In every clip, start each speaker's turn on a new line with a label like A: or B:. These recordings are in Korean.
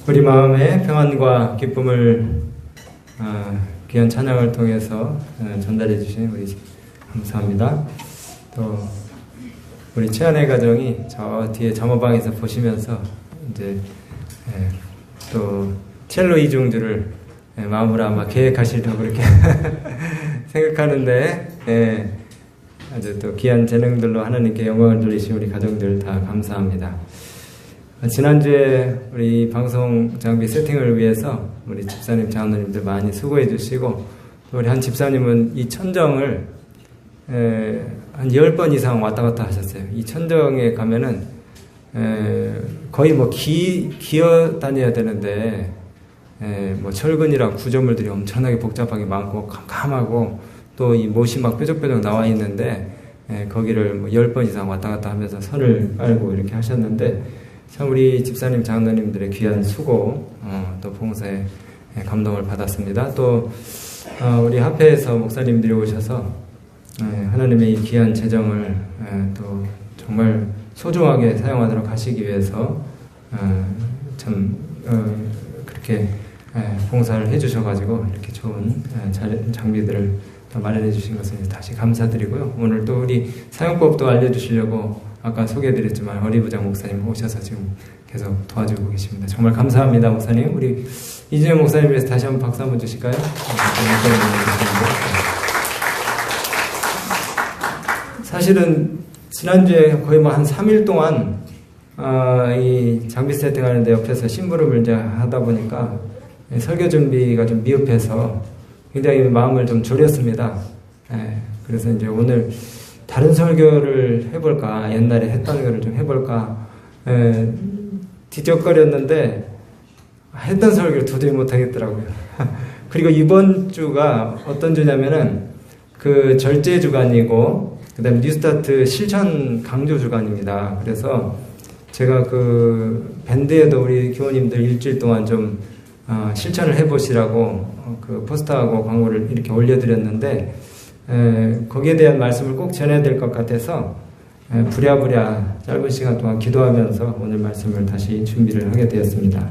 A: 우리 마음의 평안과 기쁨을 귀한 찬양을 통해서 전달해 주신 우리 감사합니다. 또 우리 최연의 가정이 저 뒤에 점호방에서 보시면서 이제 또 첼로 이중주를 마음으로 아마 계획하시려고 그렇게 생각하는데 아주 또 귀한 재능들로 하나님께 영광을 돌리신 우리 가정들 다 감사합니다. 지난주에 우리 방송 장비 세팅을 위해서 우리 집사님, 장로님들 많이 수고해 주시고, 또 우리 한 집사님은 이 천정을 한 10번 이상 왔다 갔다 하셨어요. 이 천정에 가면은 거의 뭐 기어 다녀야 되는데 뭐 철근이랑 구조물들이 엄청나게 복잡하게 많고 캄캄하고, 또 이 못이 막 뾰족뾰족 나와 있는데 거기를 뭐 10번 이상 왔다 갔다 하면서 선을 깔고 이렇게 하셨는데, 참 우리 집사님, 장로님들의 귀한 수고, 또 봉사에 감동을 받았습니다. 또 우리 합회에서 목사님들이 오셔서 하나님의 이 귀한 재정을 또 정말 소중하게 사용하도록 하시기 위해서 참 그렇게 봉사를 해주셔가지고 이렇게 좋은 장비들을 마련해 주신 것을 다시 감사드리고요. 오늘 또 우리 사용법도 알려주시려고 아까 소개해드렸지만 어리부장 목사님 오셔서 지금 계속 도와주고 계십니다. 정말 감사합니다, 목사님. 우리 이준영 목사님 위해서 다시 한번 박수 한번 주실까요? 사실은 지난주에 거의 뭐 한 3일 동안 이 장비 세팅하는데 옆에서 심부름을 이제 하다 보니까 설교 준비가 좀 미흡해서 굉장히 마음을 좀 졸였습니다. 그래서 이제 오늘 다른 설교를 해볼까, 옛날에 했던 거를 좀 해볼까 뒤적거렸는데 했던 설교를 도저히 못하겠더라고요. 그리고 이번 주가 어떤 주냐면은 그 절제 주간이고 그 다음에 뉴스타트 실천 강조 주간입니다. 그래서 제가 그 밴드에도 우리 교우님들 일주일 동안 좀 실천을 해보시라고 그 포스터하고 광고를 이렇게 올려드렸는데 거기에 대한 말씀을 꼭 전해야 될 것 같아서 부랴부랴 짧은 시간 동안 기도하면서 오늘 말씀을 다시 준비를 하게 되었습니다.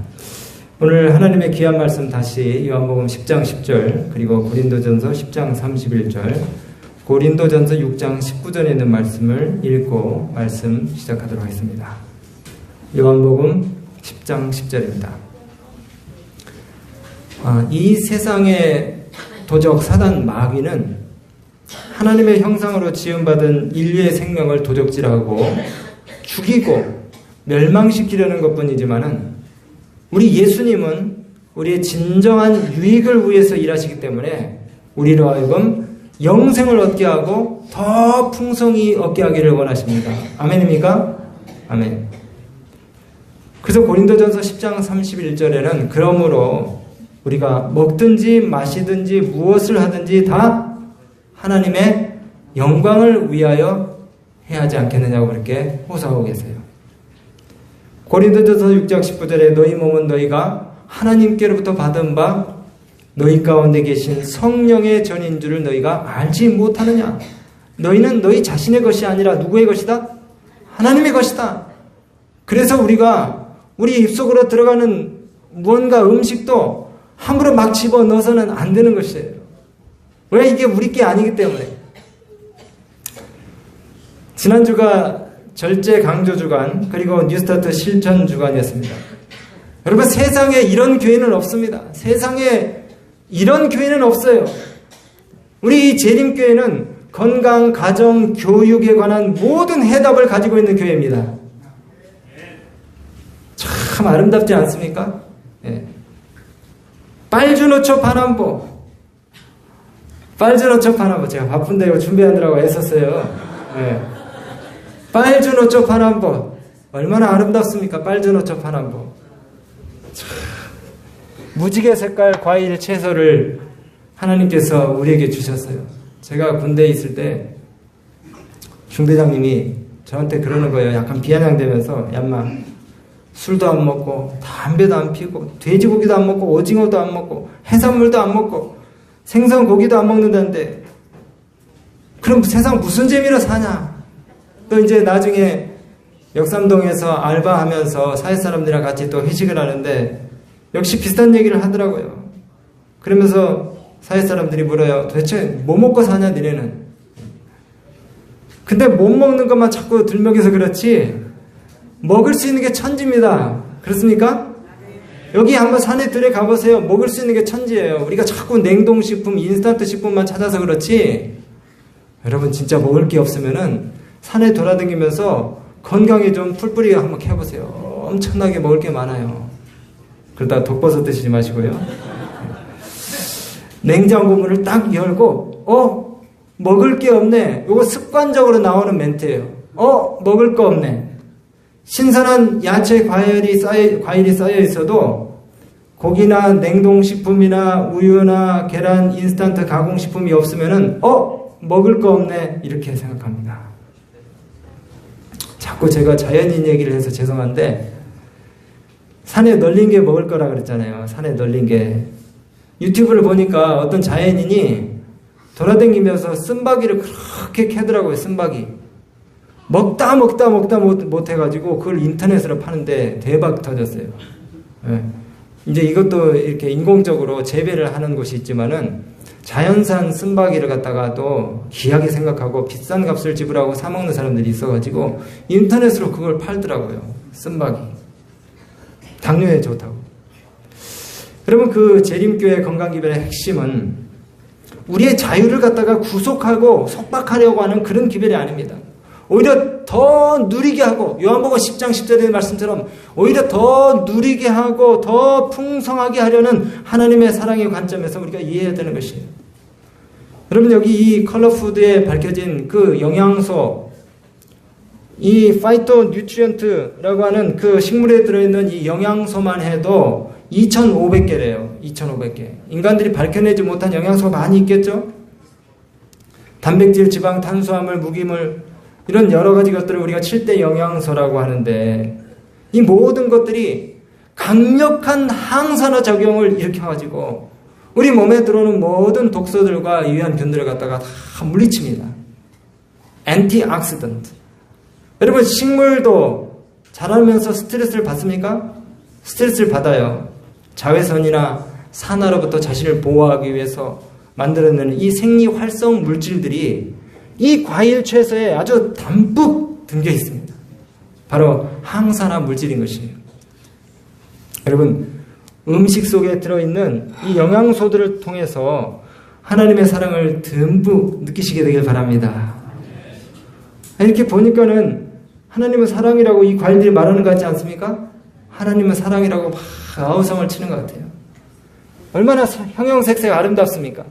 A: 오늘 하나님의 귀한 말씀 다시 요한복음 10장 10절 그리고 고린도전서 10장 31절 고린도전서 6장 19절에 있는 말씀을 읽고 말씀 시작하도록 하겠습니다. 요한복음 10장 10절입니다. 이 세상의 도적 사단 마귀는 하나님의 형상으로 지음받은 인류의 생명을 도적질하고 죽이고 멸망시키려는 것뿐이지만은 우리 예수님은 우리의 진정한 유익을 위해서 일하시기 때문에 우리로 하여금 영생을 얻게 하고 더 풍성히 얻게 하기를 원하십니다. 아멘입니까? 아멘. 그래서 고린도전서 10장 31절에는 그러므로 우리가 먹든지 마시든지 무엇을 하든지 다 하나님의 영광을 위하여 해야 하지 않겠느냐고 그렇게 호소하고 계세요. 고린도전서 6장 19절에 너희 몸은 너희가 하나님께로부터 받은 바 너희 가운데 계신 성령의 전인 줄을 너희가 알지 못하느냐. 너희는 너희 자신의 것이 아니라 누구의 것이다? 하나님의 것이다. 그래서 우리가 우리 입속으로 들어가는 무언가 음식도 함부로 막 집어넣어서는 안 되는 것이에요. 왜? 이게 우리 게 아니기 때문에. 지난주가 절제 강조 주간 그리고 뉴스타트 실천 주간이었습니다. 여러분, 세상에 이런 교회는 없습니다. 세상에 이런 교회는 없어요. 우리 재림교회는 건강, 가정, 교육에 관한 모든 해답을 가지고 있는 교회입니다. 참 아름답지 않습니까? 예. 빨주노초 파남보. 빨주노초 파남보. 제가 바쁜데 이거 준비하느라고 애썼어요. 예. 빨주노초 파남보. 얼마나 아름답습니까? 빨주노초 파남보. 무지개 색깔 과일 채소를 하나님께서 우리에게 주셨어요. 제가 군대에 있을 때 중대장님이 저한테 그러는 거예요. 약간 비아냥대면서 얌마 술도 안 먹고 담배도 안 피우고 돼지고기도 안 먹고 오징어도 안 먹고 해산물도 안 먹고 생선 고기도 안 먹는다는데 그럼 세상 무슨 재미로 사냐. 또 이제 나중에 역삼동에서 알바하면서 사회 사람들이랑 같이 또 회식을 하는데 역시 비슷한 얘기를 하더라고요. 그러면서 사회 사람들이 물어요. 도대체 뭐 먹고 사냐 니네는. 근데 못 먹는 것만 자꾸 들먹여서 그렇지 먹을 수 있는 게 천지입니다. 그렇습니까? 여기 한번 산에 들에 가보세요. 먹을 수 있는 게 천지예요. 우리가 자꾸 냉동식품, 인스턴트 식품만 찾아서 그렇지 여러분 진짜 먹을 게 없으면은 산에 돌아다니면서 건강에 좀 풀뿌리 한번 캐보세요. 엄청나게 먹을 게 많아요. 그러다 독버섯 드시지 마시고요. 냉장고 문을 딱 열고 먹을 게 없네. 이거 습관적으로 나오는 멘트예요. 먹을 거 없네. 신선한 야채, 과일이 쌓여 있어도 고기나 냉동식품이나 우유나 계란, 인스턴트 가공식품이 없으면은 먹을 거 없네 이렇게 생각합니다. 자꾸 제가 자연인 얘기를 해서 죄송한데 산에 널린 게 먹을 거라 그랬잖아요. 산에 널린 게. 유튜브를 보니까 어떤 자연인이 돌아다니면서 쓴바귀를 그렇게 캐더라고요. 쓴바귀. 먹다 못 해가지고 그걸 인터넷으로 파는데 대박 터졌어요. 네. 이제 이것도 이렇게 인공적으로 재배를 하는 곳이 있지만은 자연산 쓴바귀를 갖다가도 귀하게 생각하고 비싼 값을 지불하고 사 먹는 사람들이 있어가지고 인터넷으로 그걸 팔더라고요. 쓴바귀. 당뇨에 좋다고. 여러분 그 재림교회 건강기별의 핵심은 우리의 자유를 갖다가 구속하고 속박하려고 하는 그런 기별이 아닙니다. 오히려 더 누리게 하고 요한복음 10장 10절의 말씀처럼 오히려 더 누리게 하고 더 풍성하게 하려는 하나님의 사랑의 관점에서 우리가 이해해야 되는 것이에요. 여러분 여기 이 컬러푸드에 밝혀진 그 영양소 이 파이토 뉴트리언트라고 하는 그 식물에 들어있는 이 영양소만 해도 2,500개래요. 2,500개. 인간들이 밝혀내지 못한 영양소가 많이 있겠죠? 단백질, 지방, 탄수화물, 무기물 이런 여러 가지 것들을 우리가 7대 영양소라고 하는데 이 모든 것들이 강력한 항산화 작용을 일으켜가지고 우리 몸에 들어오는 모든 독소들과 유해균들을 갖다가 다 물리칩니다. 엔티옥시던트. 여러분 식물도 자라면서 스트레스를 받습니까? 스트레스를 받아요. 자외선이나 산화로부터 자신을 보호하기 위해서 만들어내는 이 생리활성 물질들이 이 과일 채소에 아주 담뿍 담겨 있습니다. 바로 항산화 물질인 것이에요. 여러분 음식 속에 들어있는 이 영양소들을 통해서 하나님의 사랑을 듬뿍 느끼시게 되길 바랍니다. 이렇게 보니까는 하나님은 사랑이라고 이 과일들이 말하는 것 같지 않습니까? 하나님은 사랑이라고 막 아우성을 치는 것 같아요. 얼마나 형형색색 아름답습니까?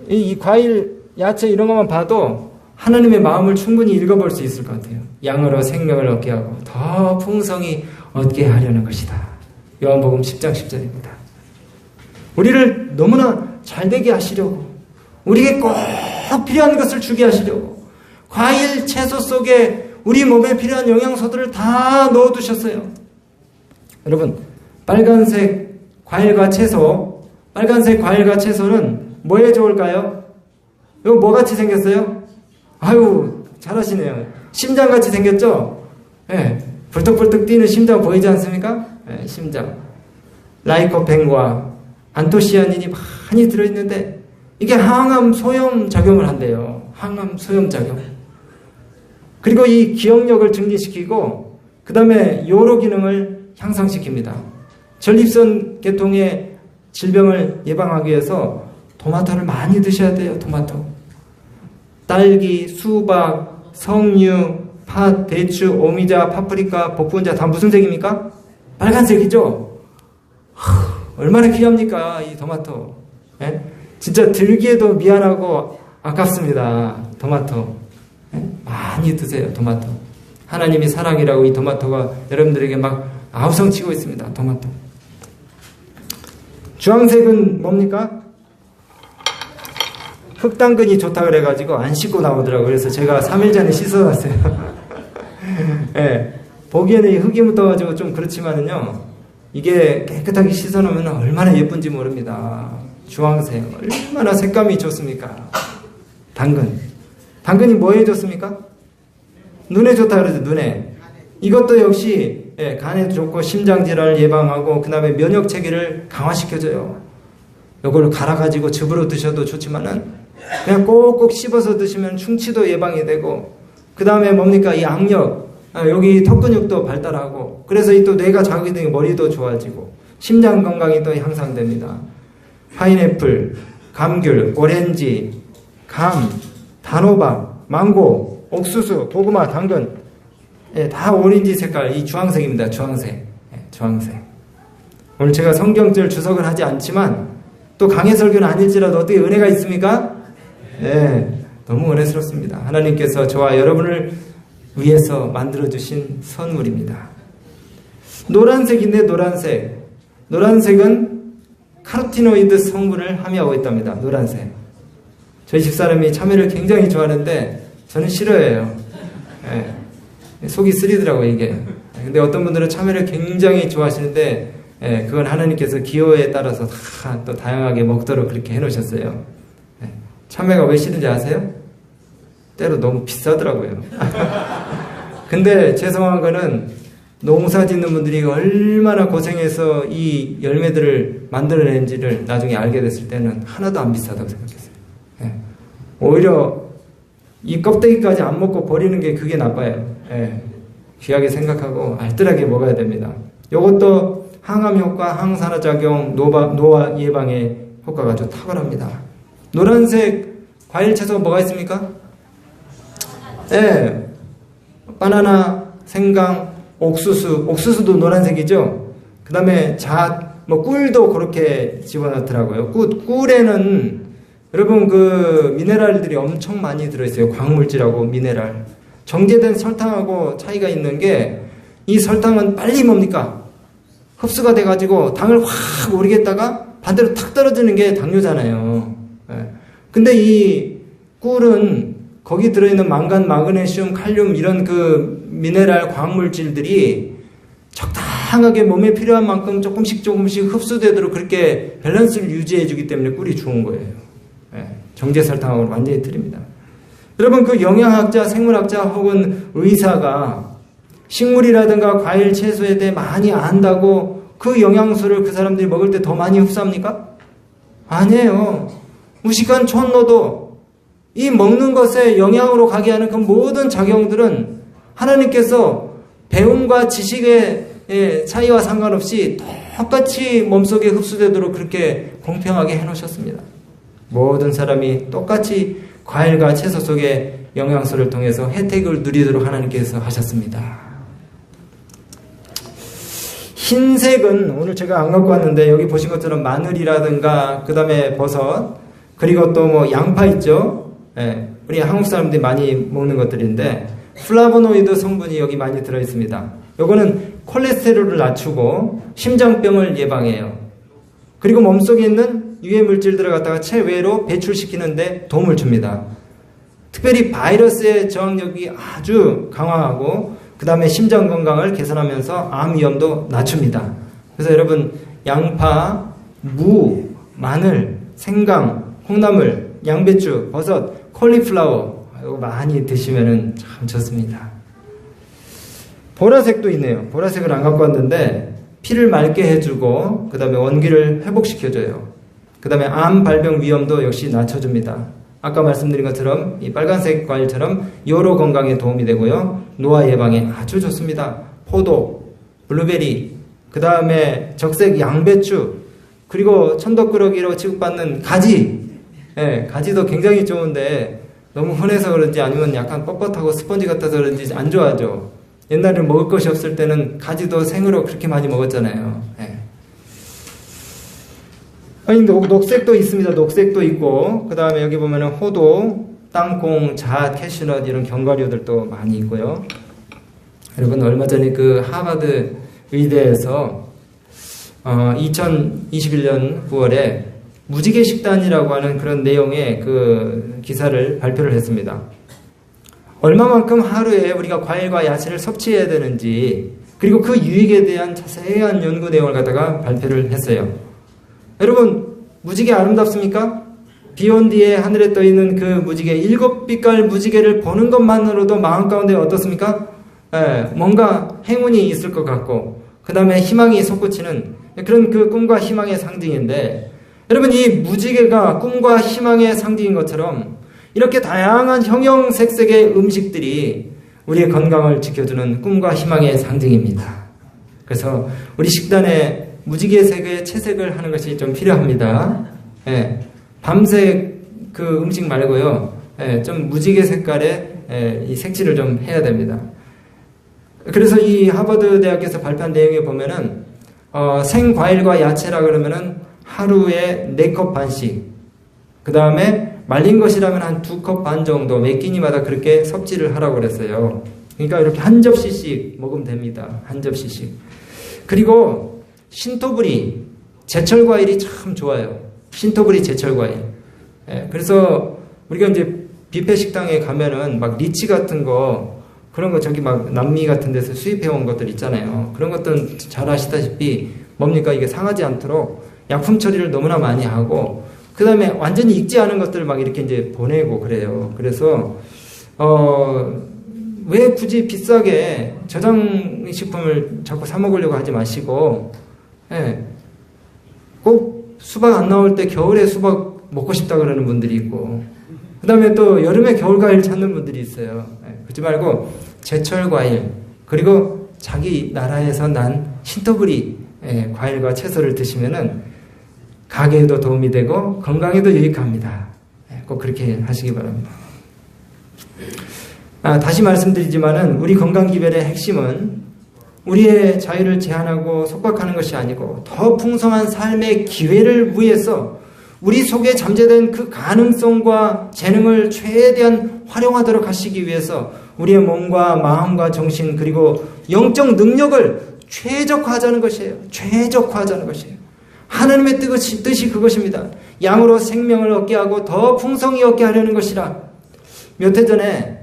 A: 이 과일, 야채 이런 것만 봐도 하나님의 마음을 충분히 읽어볼 수 있을 것 같아요. 양으로 생명을 얻게 하고 더 풍성히 얻게 하려는 것이다. 요한복음 10장 10절입니다. 우리를 너무나 잘되게 하시려고 우리에게 꼭 필요한 것을 주게 하시려고 과일, 채소 속에 우리 몸에 필요한 영양소들을 다 넣어두셨어요. 여러분 빨간색 과일과 채소는 뭐에 좋을까요? 이거 뭐같이 생겼어요? 아유 잘하시네요. 심장같이 생겼죠? 네, 불떡불떡 뛰는 심장 보이지 않습니까? 네, 심장. 라이코펜과 안토시아닌이 많이 들어있는데 이게 항암 소염 작용을 한대요. 항암 소염 작용. 그리고 이 기억력을 증진시키고 그 다음에 요로 기능을 향상시킵니다. 전립선 계통의 질병을 예방하기 위해서 토마토를 많이 드셔야 돼요. 토마토. 딸기, 수박, 석류, 팥, 대추, 오미자, 파프리카, 복분자 다 무슨 색입니까? 빨간색이죠? 얼마나 귀합니까? 이 토마토. 예? 진짜 들기에도 미안하고 아깝습니다. 토마토. 예? 많이 드세요. 토마토. 하나님이 사랑이라고 이 토마토가 여러분들에게 막 아우성치고 있습니다. 토마토. 주황색은 뭡니까? 흑당근이 좋다 그래가지고 안 씻고 나오더라고요. 그래서 제가 3일 전에 씻어놨어요. 네, 보기에는 흙이 묻어가지고 좀 그렇지만은요, 이게 깨끗하게 씻어놓으면 얼마나 예쁜지 모릅니다. 주황색, 얼마나 색감이 좋습니까? 당근이 뭐에 좋습니까? 눈에 좋다 그러죠. 눈에. 이것도 역시 간에 좋고 심장질환을 예방하고 그 다음에 면역체계를 강화시켜줘요. 이걸 갈아가지고 즙으로 드셔도 좋지만은 그냥 꼭꼭 씹어서 드시면 충치도 예방이 되고 그 다음에 뭡니까? 이 악력, 여기 턱근육도 발달하고 그래서 이 또 뇌가 자극이 되고 머리도 좋아지고 심장 건강이 또 향상됩니다. 파인애플, 감귤, 오렌지, 감, 단호박, 망고, 옥수수, 고구마, 당근 다 오렌지 색깔, 이 주황색입니다. 주황색. 주황색. 오늘 제가 성경절 주석을 하지 않지만 또 강해 설교는 아닐지라도 어떻게 은혜가 있습니까? 너무 은혜스럽습니다. 하나님께서 저와 여러분을 위해서 만들어주신 선물입니다. 노란색인데 노란색. 노란색은 카로티노이드 성분을 함유하고 있답니다. 노란색. 저희 집사람이 참외를 굉장히 좋아하는데 저는 싫어해요. 속이 쓰리더라고요, 이게. 근데 어떤 분들은 참외를 굉장히 좋아하시는데 그건 하나님께서 기호에 따라서 또 다양하게 먹도록 그렇게 해놓으셨어요. 참외가 왜 싫은지 아세요? 때로 너무 비싸더라고요. 근데 죄송한 거는 농사 짓는 분들이 얼마나 고생해서 이 열매들을 만들어낸지를 나중에 알게 됐을 때는 하나도 안 비싸다고 생각했어요. 오히려 이 껍데기까지 안 먹고 버리는 게 그게 나빠요. 귀하게 생각하고 알뜰하게 먹어야 됩니다. 이것도 항암 효과, 항산화작용, 노화 예방에 효과가 아주 탁월합니다. 노란색 과일 채소가 뭐가 있습니까? 바나나, 생강, 옥수수도 노란색이죠. 그 다음에 꿀도 그렇게 집어넣더라고요. 꿀에는 여러분 그 미네랄들이 엄청 많이 들어있어요. 광물질하고 미네랄. 정제된 설탕하고 차이가 있는 게 이 설탕은 빨리 뭡니까? 흡수가 돼가지고 당을 확 오르겠다가 반대로 탁 떨어지는 게 당뇨잖아요. 근데 이 꿀은 거기 들어있는 망간, 마그네슘, 칼륨 이런 그 미네랄 광물질들이 적당하게 몸에 필요한 만큼 조금씩 흡수되도록 그렇게 밸런스를 유지해 주기 때문에 꿀이 좋은 거예요. 정제 설탕하고는 완전히 틀립니다. 여러분 그 영양학자, 생물학자 혹은 의사가 식물이라든가 과일, 채소에 대해 많이 안다고 그 영양소를 그 사람들이 먹을 때 더 많이 흡수합니까? 아니에요. 무식한 촌노도 이 먹는 것에 영양으로 가게 하는 그 모든 작용들은 하나님께서 배움과 지식의 차이와 상관없이 똑같이 몸속에 흡수되도록 그렇게 공평하게 해놓으셨습니다. 모든 사람이 똑같이 과일과 채소 속에 영양소를 통해서 혜택을 누리도록 하나님께서 하셨습니다. 흰색은 오늘 제가 안 갖고 왔는데 여기 보신 것처럼 마늘이라든가 그 다음에 버섯 그리고 또 뭐 양파 있죠. 우리 한국 사람들이 많이 먹는 것들인데 플라보노이드 성분이 여기 많이 들어있습니다. 요거는 콜레스테롤을 낮추고 심장병을 예방해요. 그리고 몸속에 있는 유해 물질들을 갖다가 체외로 배출시키는데 도움을 줍니다. 특별히 바이러스의 저항력이 아주 강화하고 그 다음에 심장 건강을 개선하면서 암 위험도 낮춥니다. 그래서 여러분 양파, 무, 마늘, 생강, 콩나물, 양배추, 버섯, 콜리플라워 이거 많이 드시면 참 좋습니다. 보라색도 있네요. 보라색을 안 갖고 왔는데 피를 맑게 해주고 그 다음에 원기를 회복시켜줘요. 그 다음에 암 발병 위험도 역시 낮춰줍니다. 아까 말씀드린 것처럼 이 빨간색 과일처럼 요로 건강에 도움이 되고요. 노화 예방에 아주 좋습니다. 포도, 블루베리, 그 다음에 적색 양배추, 그리고 천덕꾸러기로 취급받는 가지. 가지도 굉장히 좋은데 너무 흔해서 그런지 아니면 약간 뻣뻣하고 스펀지 같아서 그런지 안 좋아하죠. 옛날에 먹을 것이 없을 때는 가지도 생으로 그렇게 많이 먹었잖아요. 아니, 녹색도 있습니다. 녹색도 있고, 그 다음에 여기 보면은 호두, 땅콩, 잣, 캐슈넛 이런 견과류들도 많이 있고요. 여러분, 얼마 전에 그 하버드 의대에서 2021년 9월에 무지개 식단이라고 하는 그런 내용의 그 기사를 발표를 했습니다. 얼마만큼 하루에 우리가 과일과 야채를 섭취해야 되는지, 그리고 그 유익에 대한 자세한 연구 내용을 갖다가 발표를 했어요. 여러분, 무지개 아름답습니까? 비 온 뒤에 하늘에 떠있는 그 무지개, 7빛깔 무지개를 보는 것만으로도 마음 가운데 어떻습니까? 뭔가 행운이 있을 것 같고 그 다음에 희망이 솟구치는 그런 그 꿈과 희망의 상징인데, 여러분 이 무지개가 꿈과 희망의 상징인 것처럼 이렇게 다양한 형형색색의 음식들이 우리의 건강을 지켜주는 꿈과 희망의 상징입니다. 그래서 우리 식단에 무지개색의 채색을 하는 것이 좀 필요합니다. 밤색 그 음식 말고요, 좀 무지개 색깔의 이 색칠을 좀 해야 됩니다. 그래서 이 하버드 대학에서 발표한 내용에 보면은 생과일과 야채라 그러면은 하루에 4컵 반씩, 그 다음에 말린 것이라면 한 2컵 반 정도 매 끼니마다 그렇게 섭취를 하라고 그랬어요. 그러니까 이렇게 한 접시씩 먹으면 됩니다. 한 접시씩. 그리고 신토부리, 제철과일이 참 좋아요. 신토부리 제철과일. 그래서 우리가 이제 뷔페 식당에 가면은 막 리치 같은 거, 그런 거 저기 막 남미 같은 데서 수입해온 것들 있잖아요. 그런 것들은 잘 아시다시피 뭡니까? 이게 상하지 않도록 약품 처리를 너무나 많이 하고, 그 다음에 완전히 익지 않은 것들을 막 이렇게 이제 보내고 그래요. 그래서, 왜 굳이 비싸게 저장식품을 자꾸 사먹으려고 하지 마시고, 꼭 수박 안 나올 때 겨울에 수박 먹고 싶다 그러는 분들이 있고, 그 다음에 또 여름에 겨울과일 찾는 분들이 있어요. 그러지 말고 제철과일, 그리고 자기 나라에서 난 신토부리 과일과 채소를 드시면은 가게에도 도움이 되고 건강에도 유익합니다. 꼭 그렇게 하시기 바랍니다. 다시 말씀드리지만은 우리 건강기별의 핵심은 우리의 자유를 제한하고 속박하는 것이 아니고 더 풍성한 삶의 기회를 위해서 우리 속에 잠재된 그 가능성과 재능을 최대한 활용하도록 하시기 위해서 우리의 몸과 마음과 정신 그리고 영적 능력을 최적화하자는 것이에요. 최적화하자는 것이에요. 하나님의 뜻이 그것입니다. 양으로 생명을 얻게 하고 더 풍성히 얻게 하려는 것이라. 몇 해 전에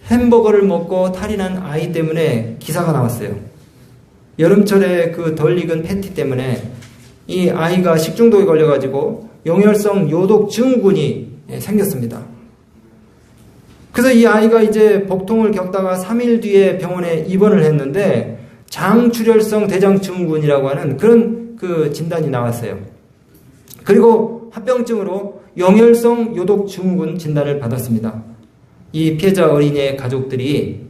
A: 햄버거를 먹고 탈이 난 아이 때문에 기사가 나왔어요. 여름철에 그 덜 익은 패티 때문에 이 아이가 식중독에 걸려가지고 용혈성 요독 증후군이 생겼습니다. 그래서 이 아이가 이제 복통을 겪다가 3일 뒤에 병원에 입원을 했는데 장출혈성 대장 증후군이라고 하는 그런 그 진단이 나왔어요. 그리고 합병증으로 용혈성 요독 증후군 진단을 받았습니다. 이 피해자 어린이의 가족들이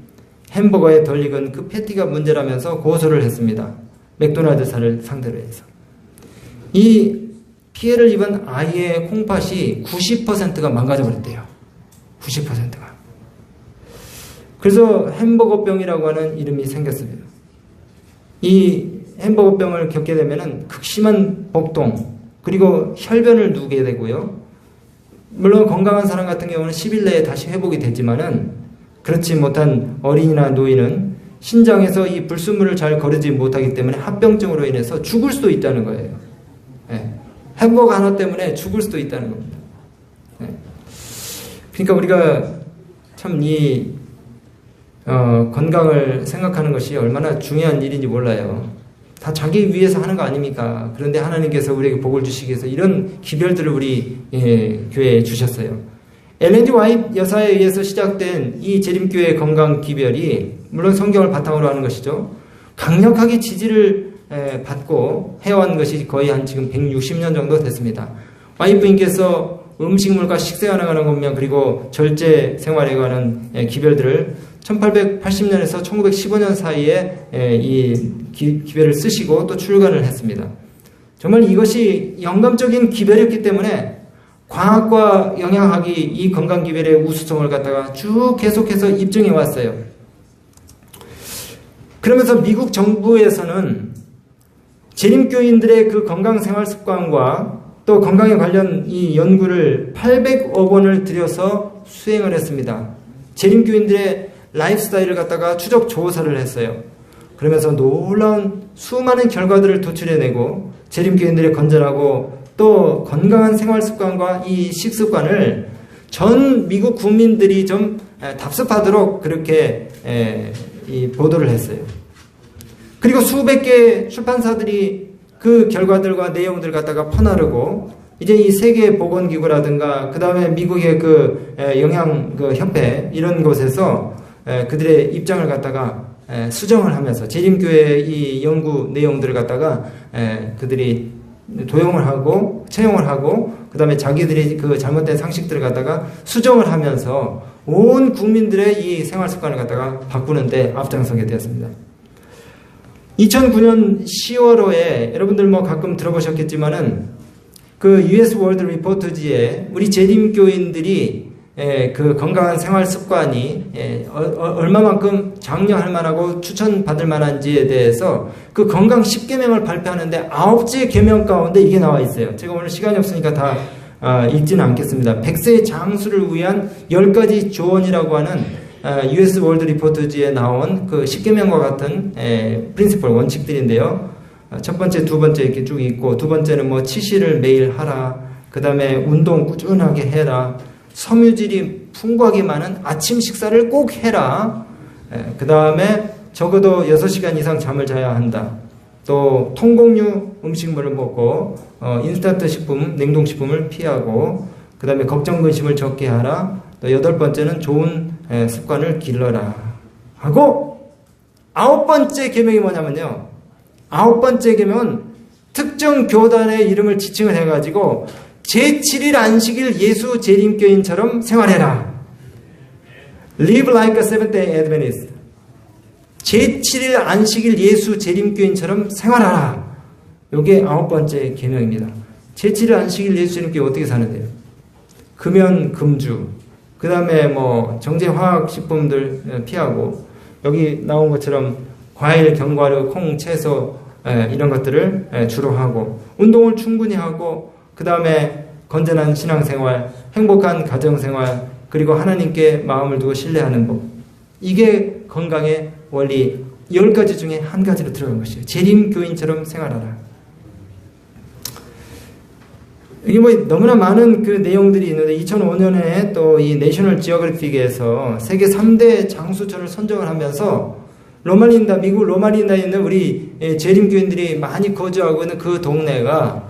A: 햄버거에 덜 익은 그 패티가 문제라면서 고소를 했습니다. 맥도날드사를 상대로 해서. 이 피해를 입은 아이의 콩팥이 90%가 망가져버렸대요. 90%가. 그래서 햄버거병이라고 하는 이름이 생겼습니다. 이 햄버거병을 겪게 되면은 극심한 복통, 그리고 혈변을 누게 되고요. 물론 건강한 사람 같은 경우는 10일 내에 다시 회복이 되지만은 그렇지 못한 어린이나 노인은 신장에서 이 불순물을 잘 거르지 못하기 때문에 합병증으로 인해서 죽을 수도 있다는 거예요. 햄버거 하나 때문에 죽을 수도 있다는 겁니다. 그러니까 우리가 참 이 건강을 생각하는 것이 얼마나 중요한 일인지 몰라요. 다 자기 위해서 하는 거 아닙니까? 그런데 하나님께서 우리에게 복을 주시기 위해서 이런 기별들을 우리 교회에 주셨어요. 엘렌 지 화이트 여사에 의해서 시작된 이 재림교회의 건강 기별이 물론 성경을 바탕으로 하는 것이죠. 강력하게 지지를 받고 해온 것이 거의 한 지금 160년 정도 됐습니다. 와이프님께서 음식물과 식생활에 관한 것명 그리고 절제 생활에 관한 기별들을 1880년에서 1915년 사이에 이 기별을 쓰시고 또 출간을 했습니다. 정말 이것이 영감적인 기별이었기 때문에 과학과 영양학이 이 건강 기별의 우수성을 갖다가 쭉 계속해서 입증해 왔어요. 그러면서 미국 정부에서는 재림교인들의 그 건강 생활 습관과 또 건강에 관련 이 연구를 800억 원을 들여서 수행을 했습니다. 재림교인들의 라이프 스타일을 갖다가 추적 조사를 했어요. 그러면서 놀라운 수많은 결과들을 도출해내고 재림교인들의 건전하고 또 건강한 생활 습관과 이 식습관을 전 미국 국민들이 좀 답습하도록 그렇게 이 보도를 했어요. 그리고 수백 개의 출판사들이 그 결과들과 내용들을 갖다가 퍼나르고 이제 이 세계보건기구라든가 그 다음에 미국의 그 영양 그 협회 이런 곳에서 그들의 입장을 갖다가 수정을 하면서 재림교회의 이 연구 내용들을 갖다가 그들이 도용을 하고 채용을 하고 그 다음에 자기들이 그 잘못된 상식들을 갖다가 수정을 하면서 온 국민들의 이 생활 습관을 갖다가 바꾸는데 앞장서게 되었습니다. 2009년 10월호에 여러분들 뭐 가끔 들어보셨겠지만은 그 US 월드 리포트지에 우리 재림교인들이 그 건강한 생활 습관이 얼마만큼 장려할 만하고 추천받을 만한지에 대해서 그 건강 10계명을 발표하는데 9째 계명 가운데 이게 나와 있어요. 제가 오늘 시간이 없으니까 다 읽지는 않겠습니다. 100세 장수를 위한 10가지 조언이라고 하는 US 월드 리포트지에 나온 그 10계명과 같은 프린시플 원칙들인데요. 첫 번째, 두 번째 이렇게 쭉 있고, 두 번째는 뭐 치실을 매일 하라, 그 다음에 운동 꾸준하게 해라, 섬유질이 풍부하게 많은 아침 식사를 꼭 해라, 그 다음에 적어도 6시간 이상 잠을 자야 한다. 또 통곡류 음식물을 먹고 인스턴트 식품, 냉동식품을 피하고, 그 다음에 걱정 근심을 적게 하라. 또 8번째는 좋은 습관을 길러라 하고, 9번째 계명이 뭐냐면요, 9번째 계명은 특정 교단의 이름을 지칭을 해가지고 제7일 안식일 예수 재림교인처럼 생활해라. Live like a Seventh-day Adventist. 제7일 안식일 예수 재림교인처럼 생활하라. 이게 9번째 계명입니다. 제7일 안식일 예수 재림교인 어떻게 사는데요? 금연 금주, 그 다음에 뭐 정제 화학식품들 피하고, 여기 나온 것처럼 과일, 견과류, 콩, 채소 이런 것들을 주로 하고, 운동을 충분히 하고, 그 다음에 건전한 신앙생활, 행복한 가정생활, 그리고 하나님께 마음을 두고 신뢰하는 법. 이게 건강의 원리 10가지 중에 한 가지로 들어간 것이에요. 재림교인처럼 생활하라. 이게 뭐 너무나 많은 그 내용들이 있는데, 2005년에 또 이 내셔널 지오그래픽에서 세계 3대 장수처를 선정을 하면서 로마린다, 미국 로마린다에 있는 우리 재림교인들이 많이 거주하고 있는 그 동네가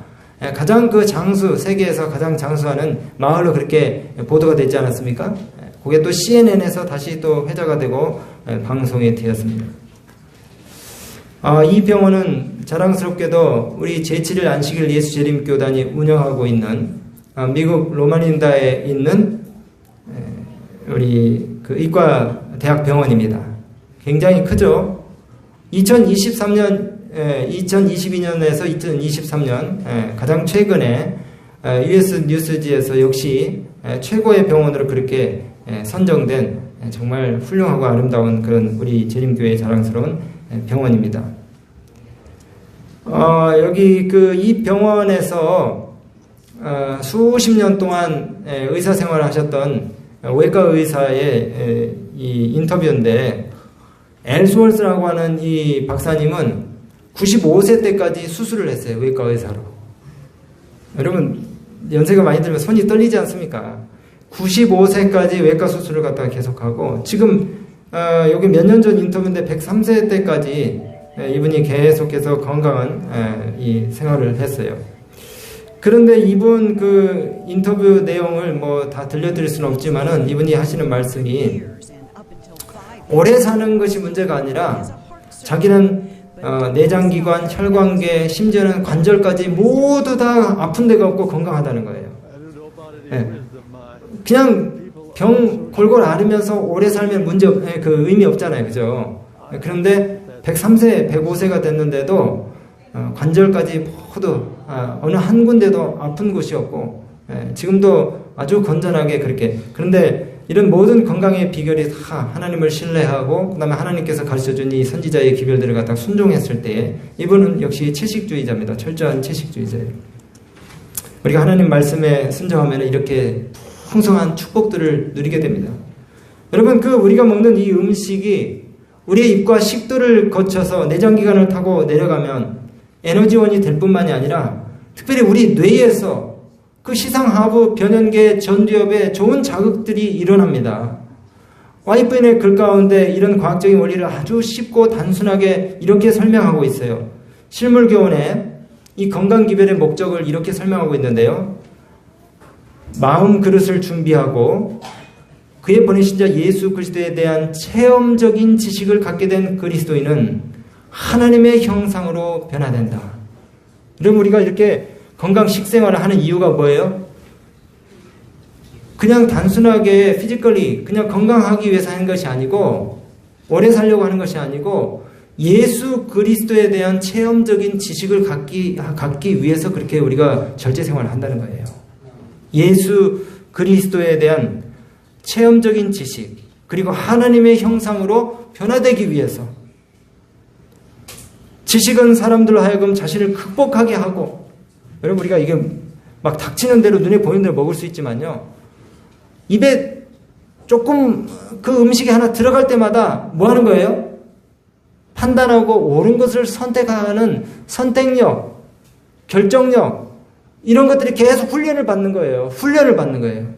A: 가장 그 장수, 세계에서 가장 장수하는 마을로 그렇게 보도가 되지 않았습니까? 그게 또 CNN에서 다시 또 회자가 되고 방송이 되었습니다. 이 병원은 자랑스럽게도 우리 제7일 안식일 예수 재림교단이 운영하고 있는 미국 로마린다에 있는 우리 그 의과 대학 병원입니다. 굉장히 크죠. 2022년에서 2023년 가장 최근에 US 뉴스지에서 역시 최고의 병원으로 그렇게 선정된 정말 훌륭하고 아름다운 그런 우리 재림교회의 자랑스러운 병원입니다. 여기 이 병원에서 수십 년 동안 의사 생활을 하셨던 외과 의사의 이 인터뷰인데, 엘스월스라고 하는 이 박사님은 95세 때까지 수술을 했어요. 외과 의사로. 여러분 연세가 많이 들면 손이 떨리지 않습니까? 95세까지 외과 수술을 갖다가 계속하고, 지금 여기 몇 년 전 인터뷰인데 103세 때까지 이분이 계속해서 건강한 이 생활을 했어요. 그런데 이분 그 인터뷰 내용을 뭐 다 들려드릴 수는 없지만은, 이분이 하시는 말씀이 오래 사는 것이 문제가 아니라 자기는 내장기관, 혈관계, 심지어는 관절까지 모두 다 아픈 데가 없고 건강하다는 거예요. 그냥 병 골골 앓으면서 오래 살면 그 의미 없잖아요, 그죠? 그런데 103세, 105세가 됐는데도 관절까지 모두 어느 한 군데도 아픈 곳이 없고, 지금도 아주 건전하게 그렇게. 그런데 이런 모든 건강의 비결이 다 하나님을 신뢰하고, 그 다음에 하나님께서 가르쳐준 이 선지자의 기별들을 갖다가 순종했을 때, 이분은 역시 채식주의자입니다. 철저한 채식주의자예요. 우리가 하나님 말씀에 순종하면 이렇게 풍성한 축복들을 누리게 됩니다. 여러분, 우리가 먹는 이 음식이 우리의 입과 식도를 거쳐서 내장기관을 타고 내려가면 에너지원이 될 뿐만이 아니라, 특별히 우리 뇌에서 그 시상하부, 변연계, 전두엽에 좋은 자극들이 일어납니다. 와이프인의 글 가운데 이런 과학적인 원리를 아주 쉽고 단순하게 이렇게 설명하고 있어요. 실물교훈에 이 건강기별의 목적을 이렇게 설명하고 있는데요. 마음 그릇을 준비하고 그의 보내신 자 예수 그리스도에 대한 체험적인 지식을 갖게 된 그리스도인은 하나님의 형상으로 변화된다. 여러분, 우리가 이렇게 건강 식생활을 하는 이유가 뭐예요? 그냥 단순하게 피지컬리 그냥 건강하기 위해서 하는 것이 아니고, 오래 살려고 하는 것이 아니고, 예수 그리스도에 대한 체험적인 지식을 갖기 위해서 그렇게 우리가 절제 생활을 한다는 거예요. 예수 그리스도에 대한 체험적인 지식, 그리고 하나님의 형상으로 변화되기 위해서. 지식은 사람들로 하여금 자신을 극복하게 하고, 여러분, 우리가 이게 막 닥치는 대로 눈에 보이는 대로 먹을 수 있지만요, 입에 조금 그 음식이 하나 들어갈 때마다 뭐 하는 거예요? 판단하고 옳은 것을 선택하는 선택력, 결정력, 이런 것들이 계속 훈련을 받는 거예요. 훈련을 받는 거예요.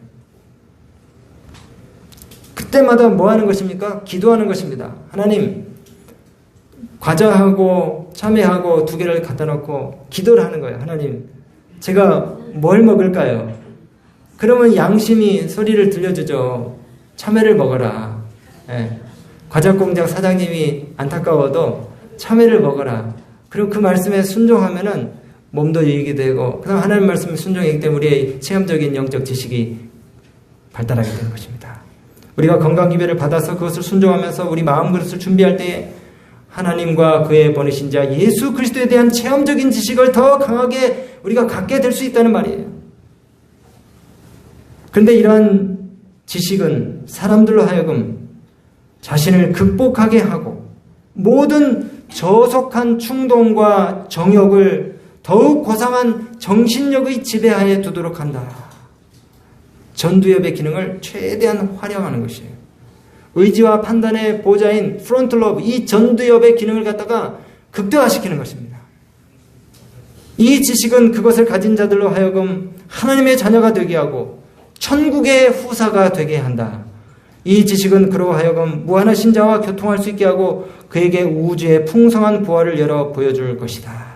A: 그때마다 뭐 하는 것입니까? 기도하는 것입니다. 하나님, 과자하고 참외하고 두 개를 갖다 놓고 기도를 하는 거예요. 하나님, 제가 뭘 먹을까요? 그러면 양심이 소리를 들려주죠. 참외를 먹어라. 예. 과자공장 사장님이 안타까워도 참외를 먹어라. 그리고 그 말씀에 순종하면은 몸도 유익이 되고, 그다음 하나님 말씀에 순종하기 때문에 우리의 체험적인 영적 지식이 발달하게 되는 것입니다. 우리가 건강 기별을 받아서 그것을 순종하면서 우리 마음 그릇을 준비할 때 하나님과 그의 보내신 자 예수 그리스도에 대한 체험적인 지식을 더 강하게 우리가 갖게 될 수 있다는 말이에요. 그런데 이러한 지식은 사람들로 하여금 자신을 극복하게 하고 모든 저속한 충동과 정욕을 더욱 고상한 정신력의 지배하에 두도록 한다. 전두엽의 기능을 최대한 활용하는 것이에요. 의지와 판단의 보좌인 프론트 로브, 이 전두엽의 기능을 갖다가 극대화시키는 것입니다. 이 지식은 그것을 가진 자들로 하여금 하나님의 자녀가 되게 하고 천국의 후사가 되게 한다. 이 지식은 그로 하여금 무한하신 자와 교통할 수 있게 하고 그에게 우주의 풍성한 부활을 열어 보여줄 것이다.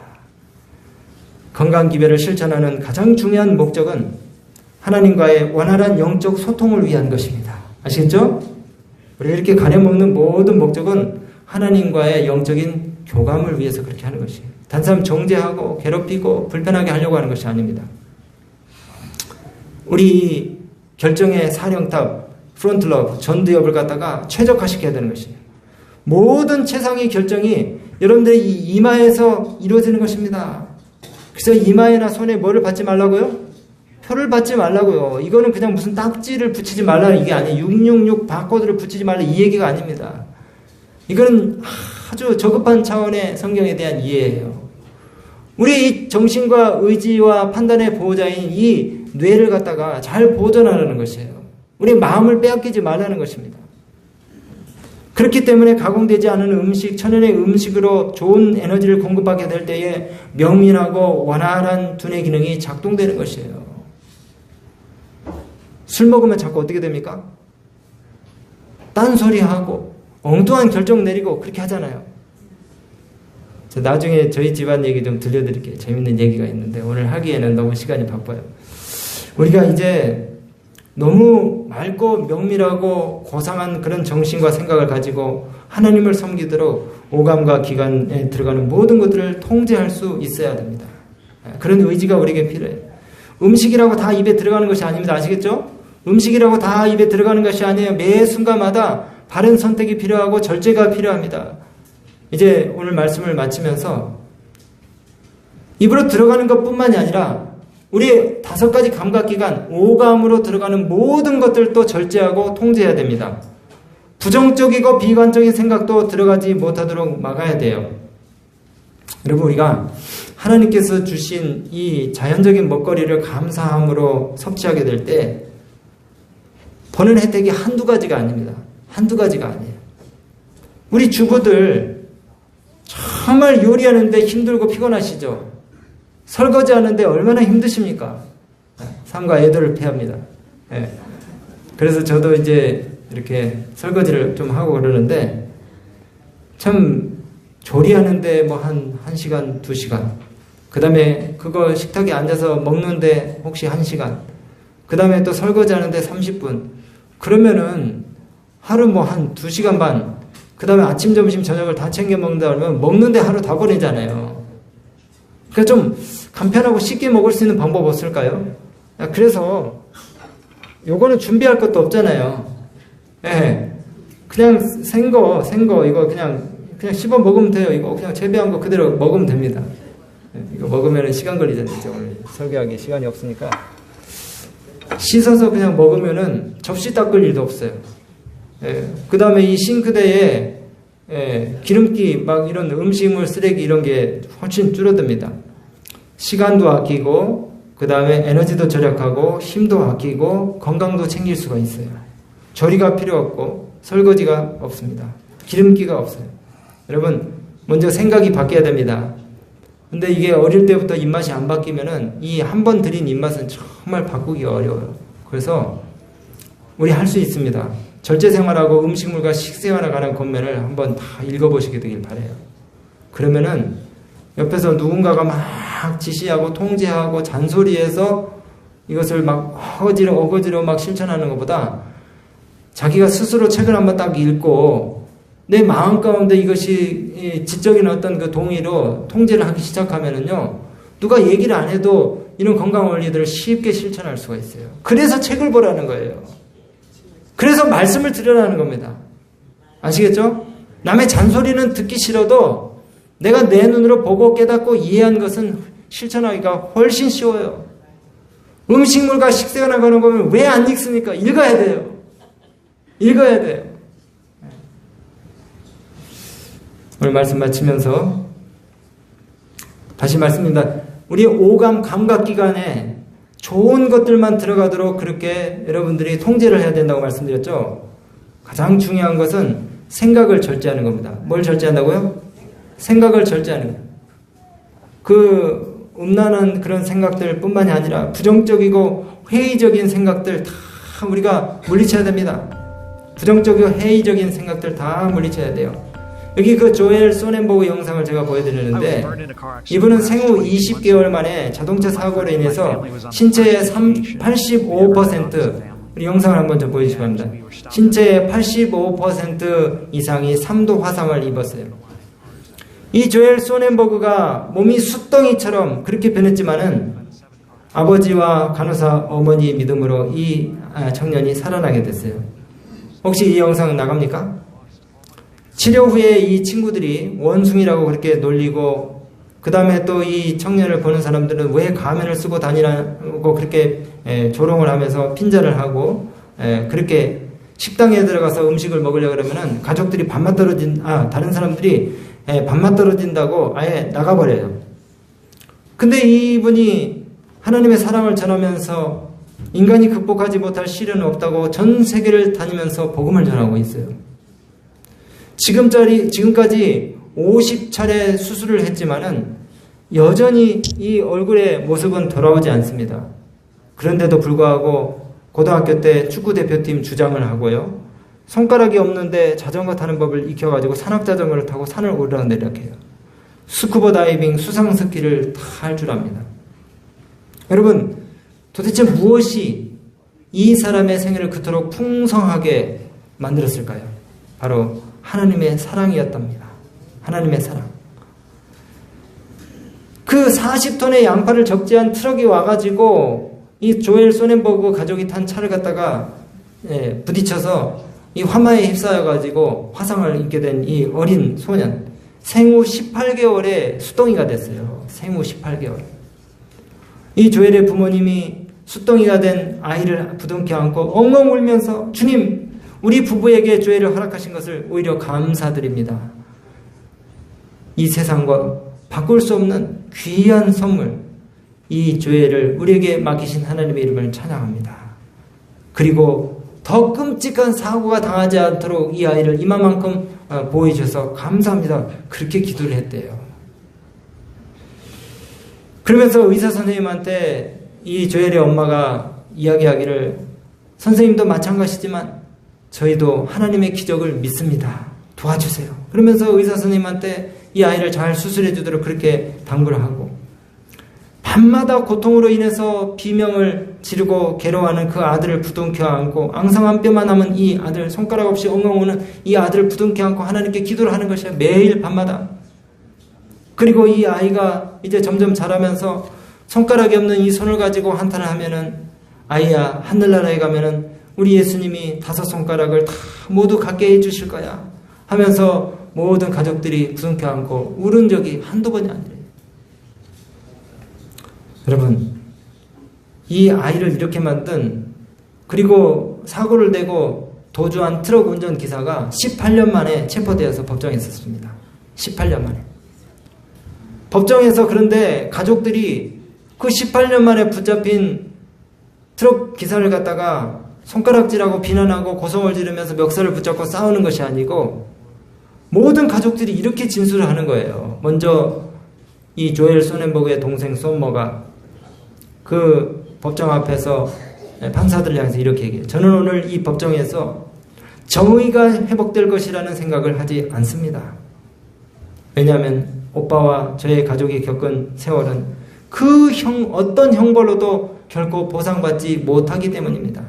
A: 건강기별을 실천하는 가장 중요한 목적은 하나님과의 원활한 영적 소통을 위한 것입니다. 아시겠죠? 우리가 이렇게 가려먹는 모든 목적은 하나님과의 영적인 교감을 위해서 그렇게 하는 것이에요. 단순히 정죄하고 괴롭히고 불편하게 하려고 하는 것이 아닙니다. 우리 결정의 사령탑, 프론트러브, 전두엽을 갖다가 최적화시켜야 되는 것이에요. 모든 최상의 결정이 여러분들의 이 이마에서 이루어지는 것입니다. 그래서 이마에나 손에 뭐를 받지 말라고요? 표를 받지 말라고요. 이거는 그냥 무슨 딱지를 붙이지 말라는 이게 아니에요. 666 바코드를 붙이지 말라 이 얘기가 아닙니다. 이거는 아주 저급한 차원의 성경에 대한 이해예요. 우리 이 정신과 의지와 판단의 보호자인 이 뇌를 갖다가 잘 보존하라는 것이에요. 우리 마음을 빼앗기지 말라는 것입니다. 그렇기 때문에 가공되지 않은 음식, 천연의 음식으로 좋은 에너지를 공급하게 될 때에 명민하고 원활한 두뇌 기능이 작동되는 것이에요. 술 먹으면 자꾸 어떻게 됩니까? 딴소리하고 엉뚱한 결정 내리고 그렇게 하잖아요. 나중에 저희 집안 얘기 좀 들려드릴게요. 재밌는 얘기가 있는데 오늘 하기에는 너무 시간이 바빠요. 우리가 이제 너무 맑고 명밀하고 고상한 그런 정신과 생각을 가지고 하나님을 섬기도록 오감과 기관에 들어가는 모든 것들을 통제할 수 있어야 됩니다. 그런 의지가 우리에게 필요해요. 음식이라고 다 입에 들어가는 것이 아닙니다. 아시겠죠? 음식이라고 다 입에 들어가는 것이 아니에요. 매 순간마다 바른 선택이 필요하고 절제가 필요합니다. 이제 오늘 말씀을 마치면서 입으로 들어가는 것뿐만이 아니라 우리 5가지 감각기관, 오감으로 들어가는 모든 것들도 절제하고 통제해야 됩니다. 부정적이고 비관적인 생각도 들어가지 못하도록 막아야 돼요. 여러분, 우리가 하나님께서 주신 이 자연적인 먹거리를 감사함으로 섭취하게 될 때 보는 혜택이 한두 가지가 아닙니다. 한두 가지가 아니에요. 우리 주부들 정말 요리하는데 힘들고 피곤하시죠? 설거지하는데 얼마나 힘드십니까? 삶과 애들을 피합니다. 네. 그래서 저도 이제 이렇게 설거지를 좀 하고 그러는데 참 조리하는데 뭐 한 1시간, 2시간, 그 다음에 그거 식탁에 앉아서 먹는데 혹시 1시간, 그 다음에 또 설거지하는데 30분, 그러면은 하루 뭐 한 2시간 반, 그 다음에 아침, 점심, 저녁을 다 챙겨 먹는다 그러면 먹는데 하루 다 버리잖아요. 그러니까 좀 간편하고 쉽게 먹을 수 있는 방법 없을까요? 그래서 요거는 준비할 것도 없잖아요. 예. 그냥 생거 이거 그냥 씹어 먹으면 돼요. 이거 그냥 재배한 거 그대로 먹으면 됩니다. 이거 먹으면 시간 걸리잖아요. 오늘 설교하기 시간이 없으니까. 씻어서 그냥 먹으면은 접시 닦을 일도 없어요. 예. 그 다음에 이 싱크대에 기름기 막 이런 음식물 쓰레기 이런 게 훨씬 줄어듭니다. 시간도 아끼고 그 다음에 에너지도 절약하고 힘도 아끼고 건강도 챙길 수가 있어요. 조리가 필요 없고 설거지가 없습니다. 기름기가 없어요. 여러분 먼저 생각이 바뀌어야 됩니다. 근데 이게 어릴 때부터 입맛이 안 바뀌면은 이 한 번 들인 입맛은 정말 바꾸기가 어려워요. 그래서 우리 할 수 있습니다. 절제생활하고 음식물과 식생활에 관한 권면을 한번 다 읽어보시게 되길 바라요. 그러면은 옆에서 누군가가 막 지시하고 통제하고 잔소리해서 이것을 막 어거지로 막 실천하는 것보다 자기가 스스로 책을 한번 딱 읽고 내 마음 가운데 이것이 지적인 어떤 그 동의로 통제를 하기 시작하면은요, 누가 얘기를 안 해도 이런 건강 원리들을 쉽게 실천할 수가 있어요. 그래서 책을 보라는 거예요. 그래서 말씀을 들으라는 겁니다. 아시겠죠? 남의 잔소리는 듣기 싫어도 내가 내 눈으로 보고 깨닫고 이해한 것은 실천하기가 훨씬 쉬워요. 음식물과 식생활에 관한 거면 왜 안 읽습니까? 읽어야 돼요. 읽어야 돼요. 오늘 말씀 마치면서 다시 말씀드립니다. 우리 오감 감각기관에 좋은 것들만 들어가도록 그렇게 여러분들이 통제를 해야 된다고 말씀드렸죠. 가장 중요한 것은 생각을 절제하는 겁니다. 뭘 절제한다고요? 생각을 절제하는 거예요. 그 음란한 그런 생각들 뿐만이 아니라 부정적이고 회의적인 생각들 다 우리가 물리쳐야 됩니다. 부정적이고 회의적인 생각들 다 물리쳐야 돼요. 여기 그 조엘 소넨버그 영상을 제가 보여드리는데, 이분은 생후 20개월 만에 자동차 사고로 인해서 신체의 85%, 우리 영상을 한번 좀 보여주시기 바랍니다. 신체의 85% 이상이 3도 화상을 입었어요. 이 조엘 소넨버그가 몸이 숫덩이처럼 그렇게 변했지만은 아버지와 간호사 어머니의 믿음으로 이 청년이 살아나게 됐어요. 혹시 이 영상 나갑니까? 치료 후에 이 친구들이 원숭이라고 그렇게 놀리고, 그 다음에 또 이 청년을 보는 사람들은 왜 가면을 쓰고 다니라고 그렇게 조롱을 하면서 핀잔을 하고, 그렇게 식당에 들어가서 음식을 먹으려고 그러면은 가족들이 다른 사람들이 밥맛 떨어진다고 아예 나가버려요. 근데 이분이 하나님의 사랑을 전하면서 인간이 극복하지 못할 시련은 없다고 전 세계를 다니면서 복음을 전하고 있어요. 지금까지 50차례 수술을 했지만은 여전히 이 얼굴의 모습은 돌아오지 않습니다. 그런데도 불구하고 고등학교 때 축구 대표팀 주장을 하고요. 손가락이 없는데 자전거 타는 법을 익혀가지고 산악자전거를 타고 산을 오르락내리락해요. 스쿠버 다이빙, 수상 스키를 다 할 줄 압니다. 여러분, 도대체 무엇이 이 사람의 생애를 그토록 풍성하게 만들었을까요? 바로 하나님의 사랑이었답니다. 하나님의 사랑. 그 40톤의 양파를 적재한 트럭이 와가지고 이 조엘 소넨버그 가족이 탄 차를 갖다가 부딪혀서 이 화마에 휩싸여가지고 화상을 입게 된 이 어린 소년, 생후 18개월에 수동이가 됐어요. 생후 18개월. 이 조엘의 부모님이 수동이가 된 아이를 부둥켜 안고 엉엉 울면서, 주님, 우리 부부에게 조엘을 허락하신 것을 오히려 감사드립니다. 이 세상과 바꿀 수 없는 귀한 선물, 이 조엘을 우리에게 맡기신 하나님의 이름을 찬양합니다. 그리고 더 끔찍한 사고가 당하지 않도록 이 아이를 이만큼 보호해주셔서 감사합니다. 그렇게 기도를 했대요. 그러면서 의사 선생님한테 이 조엘의 엄마가 이야기하기를, 선생님도 마찬가지지만 저희도 하나님의 기적을 믿습니다. 도와주세요. 그러면서 의사 선생님한테 이 아이를 잘 수술해 주도록 그렇게 당부를 하고, 밤마다 고통으로 인해서 비명을 지르고 괴로워하는 그 아들을 부둥켜 안고 앙상한 뼈만 남은 이 아들, 손가락 없이 엉엉 우는 이 아들을 부둥켜 안고 하나님께 기도를 하는 것이야. 매일 밤마다. 그리고 이 아이가 이제 점점 자라면서 손가락이 없는 이 손을 가지고 한탄을 하면은, 아이야, 하늘나라에 가면은 우리 예수님이 5손가락을 다 모두 갖게 해주실 거야 하면서 모든 가족들이 부둥켜 안고 울은 적이 한두 번이 아니래요. 여러분, 이 아이를 이렇게 만든, 그리고 사고를 내고 도주한 트럭 운전기사가 18년 만에 체포되어서 법정에 있었습니다. 18년 만에. 법정에서. 그런데 가족들이 그 18년 만에 붙잡힌 트럭 기사를 갖다가 손가락질하고 비난하고 고성을 지르면서 멱살을 붙잡고 싸우는 것이 아니고 모든 가족들이 이렇게 진술을 하는 거예요. 먼저 이 조엘 소넨버그의 동생 솜머가 그 법정 앞에서 판사들을 향해서 이렇게 얘기해요. 저는 오늘 이 법정에서 정의가 회복될 것이라는 생각을 하지 않습니다. 왜냐하면 오빠와 저의 가족이 겪은 세월은 그 어떤 형벌로도 결코 보상받지 못하기 때문입니다.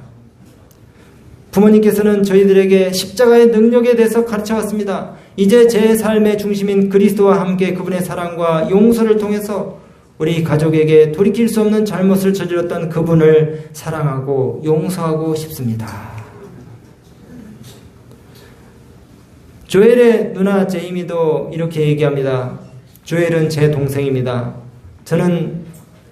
A: 부모님께서는 저희들에게 십자가의 능력에 대해서 가르쳐왔습니다. 이제 제 삶의 중심인 그리스도와 함께 그분의 사랑과 용서를 통해서 우리 가족에게 돌이킬 수 없는 잘못을 저질렀던 그분을 사랑하고 용서하고 싶습니다. 조엘의 누나 제이미도 이렇게 얘기합니다. 조엘은 제 동생입니다. 저는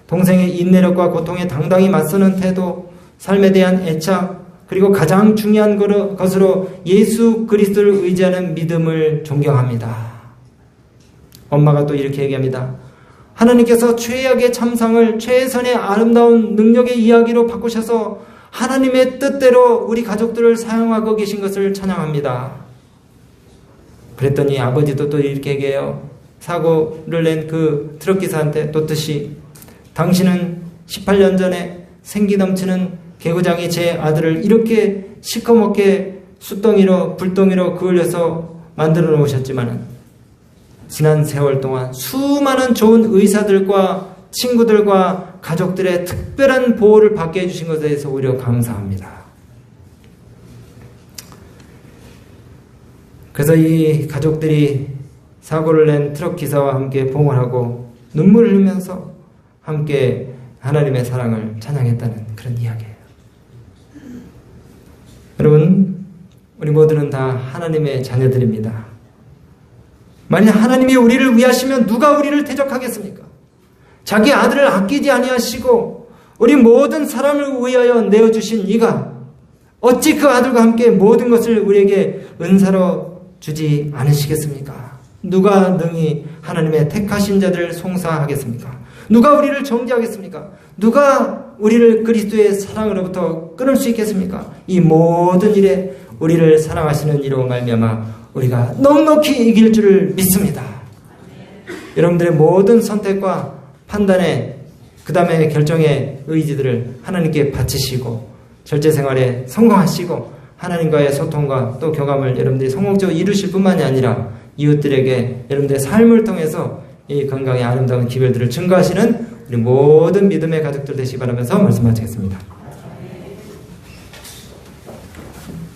A: 동생의 인내력과 고통에 당당히 맞서는 태도, 삶에 대한 애착, 그리고 가장 중요한 것으로 예수 그리스도를 의지하는 믿음을 존경합니다. 엄마가 또 이렇게 얘기합니다. 하나님께서 최악의 참상을 최선의 아름다운 능력의 이야기로 바꾸셔서 하나님의 뜻대로 우리 가족들을 사용하고 계신 것을 찬양합니다. 그랬더니 아버지도 또 이렇게 얘기해요. 사고를 낸 그 트럭기사한테 떳떳이, 당신은 18년 전에 생기 넘치는 개구장이 제 아들을 이렇게 시커멓게 숯덩이로 불덩이로 그을려서 만들어 놓으셨지만은 지난 세월 동안 수많은 좋은 의사들과 친구들과 가족들의 특별한 보호를 받게 해주신 것에 대해서 오히려 감사합니다. 그래서 이 가족들이 사고를 낸 트럭 기사와 함께 봉헌하고 눈물을 흘리면서 함께 하나님의 사랑을 찬양했다는 그런 이야기예요. 여러분, 우리 모두는 다 하나님의 자녀들입니다. 만약 하나님이 우리를 위하시면 누가 우리를 대적하겠습니까? 자기 아들을 아끼지 아니하시고 우리 모든 사람을 위하여 내어주신 이가 어찌 그 아들과 함께 모든 것을 우리에게 은사로 주지 않으시겠습니까? 누가 능히 하나님의 택하신 자들을 송사하겠습니까? 누가 우리를 정죄하겠습니까? 누가 우리를 그리스도의 사랑으로부터 끊을 수 있겠습니까? 이 모든 일에 우리를 사랑하시는 이로 말미암아 우리가 넉넉히 이길 줄을 믿습니다. 여러분들의 모든 선택과 판단에 그 다음에 결정의 의지들을 하나님께 바치시고 절제생활에 성공하시고 하나님과의 소통과 또 교감을 여러분들이 성공적으로 이루실 뿐만이 아니라 이웃들에게 여러분들의 삶을 통해서 이 건강의 아름다운 기별들을 증거하시는 우리 모든 믿음의 가족들 되시기 바라면서 말씀 마치겠습니다.